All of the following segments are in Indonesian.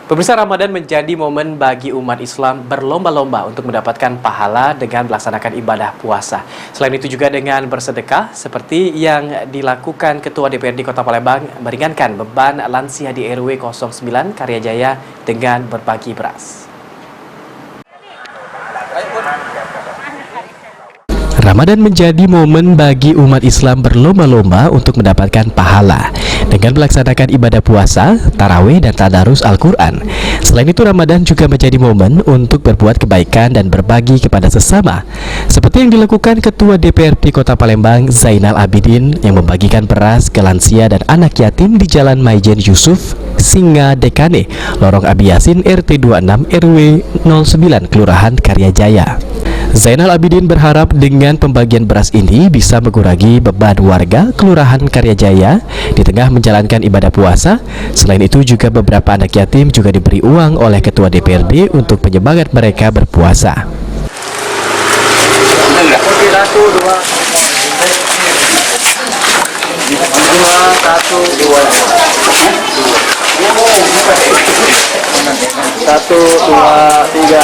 Pemirsa, Ramadan menjadi momen bagi umat Islam berlomba-lomba untuk mendapatkan pahala dengan melaksanakan ibadah puasa. Selain itu juga dengan bersedekah, seperti yang dilakukan Ketua DPRD Kota Palembang meringankan beban lansia di RW 09 Karyajaya dengan berbagi beras. Ramadan menjadi momen bagi umat Islam berlomba-lomba untuk mendapatkan pahala dengan melaksanakan ibadah puasa, tarawih, dan tadarus Al-Quran. Selain itu, Ramadan juga menjadi momen untuk berbuat kebaikan dan berbagi kepada sesama, seperti yang dilakukan Ketua DPRD Kota Palembang Zainal Abidin yang membagikan beras ke lansia dan anak yatim di Jalan Maijen Yusuf, Singa Dekane, Lorong Abi Yasin, RT 26 RW 09 Kelurahan Karyajaya. Zainal Abidin berharap dengan pembagian beras ini bisa mengurangi beban warga Kelurahan Karyajaya di tengah menjalankan ibadah puasa. Selain itu juga beberapa anak yatim juga diberi uang oleh Ketua DPRD untuk penyemangat mereka berpuasa. Satu, dua, tiga.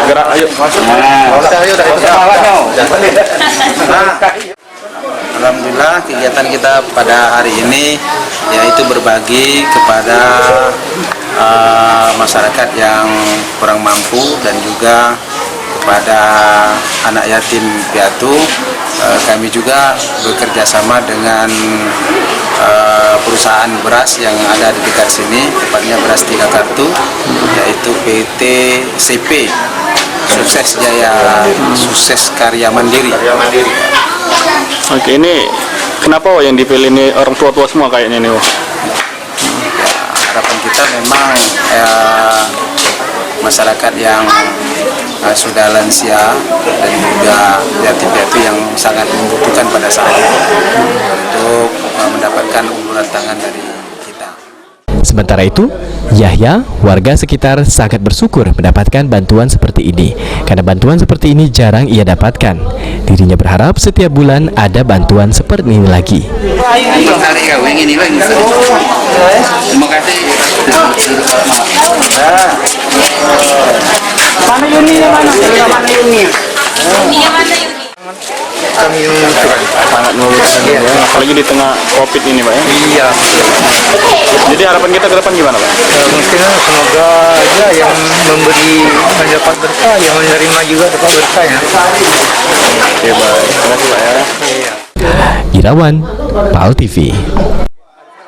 Gerak, ayo masuk. Alhamdulillah, kegiatan kita pada hari ini yaitu berbagi kepada masyarakat yang kurang mampu dan juga kepada anak yatim piatu. Kami juga bekerja sama dengan perusahaan beras yang ada di dekat sini, tepatnya beras 3 kartu, yaitu PT CP Sukses Jaya, Sukses Karya Mandiri. Oke, ini kenapa yang dipilih ini orang tua-tua semua kayaknya nih? Ya, harapan kita memang masyarakat yang sudah lansia dan juga yatim piatu yang sangat membutuhkan pada saat ini untuk mendapatkan uluran tangan dari kita. Sementara itu, Yahya, warga sekitar sangat bersyukur mendapatkan bantuan seperti ini, karena bantuan seperti ini jarang ia dapatkan. Dirinya berharap setiap bulan ada bantuan seperti ini lagi. Terima kasih. Mana Yuni? Kami sangat mengurusan ya, apalagi di tengah COVID ini, Pak ya. Iya. Jadi harapan kita ke depan gimana, Pak? Mungkin semoga aja yang memberi mendapat berkah, yang menerima juga dapat berkah ya. Oke, baik. Terima kasih, Pak ya. Irawan, PAL TV.